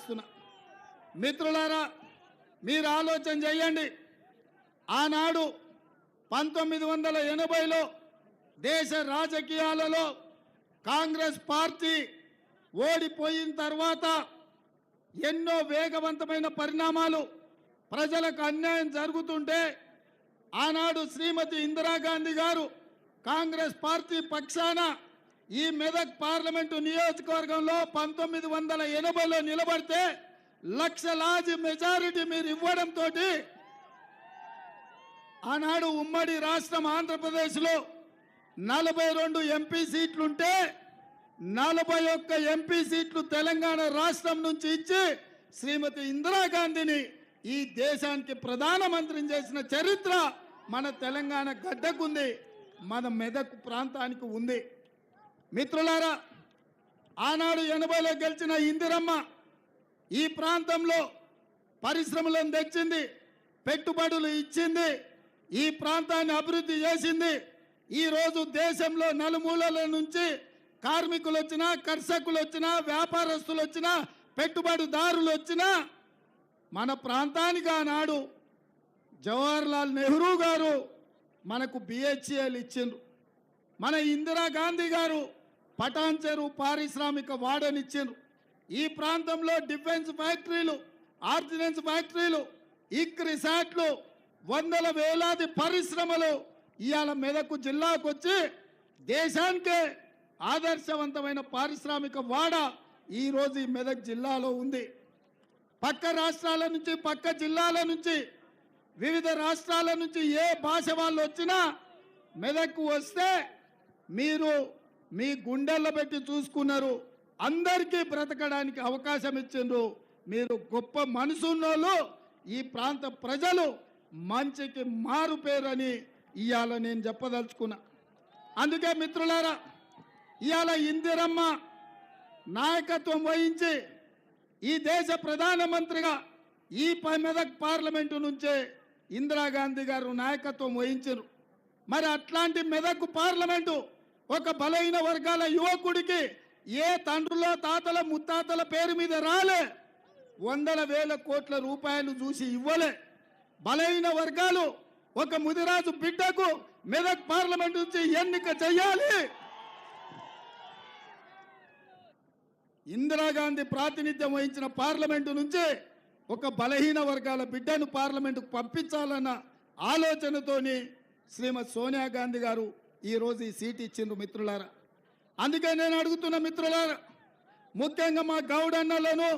తెలియజేస్తున్నా. మిత్రులారా, మీరు ఆలోచన చేయండి. ఆనాడు 1980లో దేశ రాజకీయాలలో కాంగ్రెస్ పార్టీ ఓడిపోయిన తర్వాత ఎన్నో వేగవంతమైన పరిణామాలు, ప్రజలకు అన్యాయం జరుగుతుంటే ఆనాడు శ్రీమతి ఇందిరాగాంధీ గారు కాంగ్రెస్ పార్టీ పక్షాన ఈ మెదక్ పార్లమెంటు నియోజకవర్గంలో 1980లో నిలబడితే లక్షలాది మెజారిటీ మీరు ఇవ్వడంతో ఆనాడు ఉమ్మడి రాష్ట్రం ఆంధ్రప్రదేశ్లో 42 ఎంపీ సీట్లుంటే 41 ఎంపీ సీట్లు తెలంగాణ రాష్ట్రం నుంచి ఇచ్చి శ్రీమతి ఇందిరాగాంధీని ఈ దేశానికి ప్రధానమంత్రిని చేసిన చరిత్ర మన తెలంగాణ గడ్డకుంది, మన మెదక్ ప్రాంతానికి ఉంది. మిత్రులారా, ఆనాడు 80లో గెలిచిన ఇందిరమ్మ ఈ ప్రాంతంలో పరిశ్రమలను తెచ్చింది, పెట్టుబడులు ఇచ్చింది, ఈ ప్రాంతాన్ని అభివృద్ధి చేసింది. ఈరోజు దేశంలో నలుమూలల నుంచి కార్మికులు వచ్చినా, కర్షకులు వచ్చినా, వ్యాపారస్తులు వచ్చినా, పెట్టుబడిదారులు వచ్చినా మన ప్రాంతానికి ఆనాడు జవహర్లాల్ నెహ్రూ గారు మనకు బిహెచ్ఎల్ ఇచ్చిండ్రు. మన ఇందిరాగాంధీ గారు పటాన్ చెరువు పారిశ్రామిక వాడనిచ్చిండ్రు. ఈ ప్రాంతంలో డిఫెన్స్ ఫ్యాక్టరీలు, ఆర్డినెన్స్ ఫ్యాక్టరీలు, రిసార్ట్లు, వందల వేలాది పరిశ్రమలు ఇవాళ మెదక్ జిల్లాకు వచ్చి దేశానికే ఆదర్శవంతమైన పారిశ్రామిక వాడ ఈరోజు ఈ మెదక్ జిల్లాలో ఉంది. పక్క రాష్ట్రాల నుంచి, పక్క జిల్లాల నుంచి, వివిధ రాష్ట్రాల నుంచి ఏ భాష వాళ్ళు వచ్చినా మెదక్కు వస్తే మీరు మీ గుండెల్లో పెట్టి చూసుకున్నారు. అందరికీ బ్రతకడానికి అవకాశం ఇచ్చిండ్రు. మీరు గొప్ప మనసున్నోళ్ళు. ఈ ప్రాంత ప్రజలు మంచికి మారు పేరని ఇవాళ నేను చెప్పదలుచుకున్నా. అందుకే మిత్రులారా, ఇవాళ ఇందిరమ్మ నాయకత్వం వహించి ఈ దేశ ప్రధానమంత్రిగా ఈ మెదక్ పార్లమెంటు నుంచే ఇందిరాగాంధీ గారు నాయకత్వం వహించారు. మరి అట్లాంటి మెదక్ పార్లమెంటు ఒక బలహీన వర్గాల యువకుడికి ఏ తండ్రుల, తాతల, ముత్తాతల పేరు మీద రాలే, వందల వేల కోట్ల రూపాయలు చూసి ఇవ్వలే. బలహీన వర్గాలు ఒక ముదిరాజు బిడ్డకు మెదక్ పార్లమెంట్ నుంచి ఎన్నిక చేయాలి. ఇందిరాగాంధీ ప్రాతినిధ్యం వహించిన పార్లమెంటు నుంచి ఒక బలహీన వర్గాల బిడ్డను పార్లమెంటుకు పంపించాలన్న ఆలోచనతోని శ్రీమతి సోనియా గాంధీ గారు ఈరోజు ఈ సీట్ ఇచ్చిండ్రు. మిత్రులారా, అందుకే నేను అడుగుతున్న మిత్రులారా, ముఖ్యంగా మా గౌడన్నలను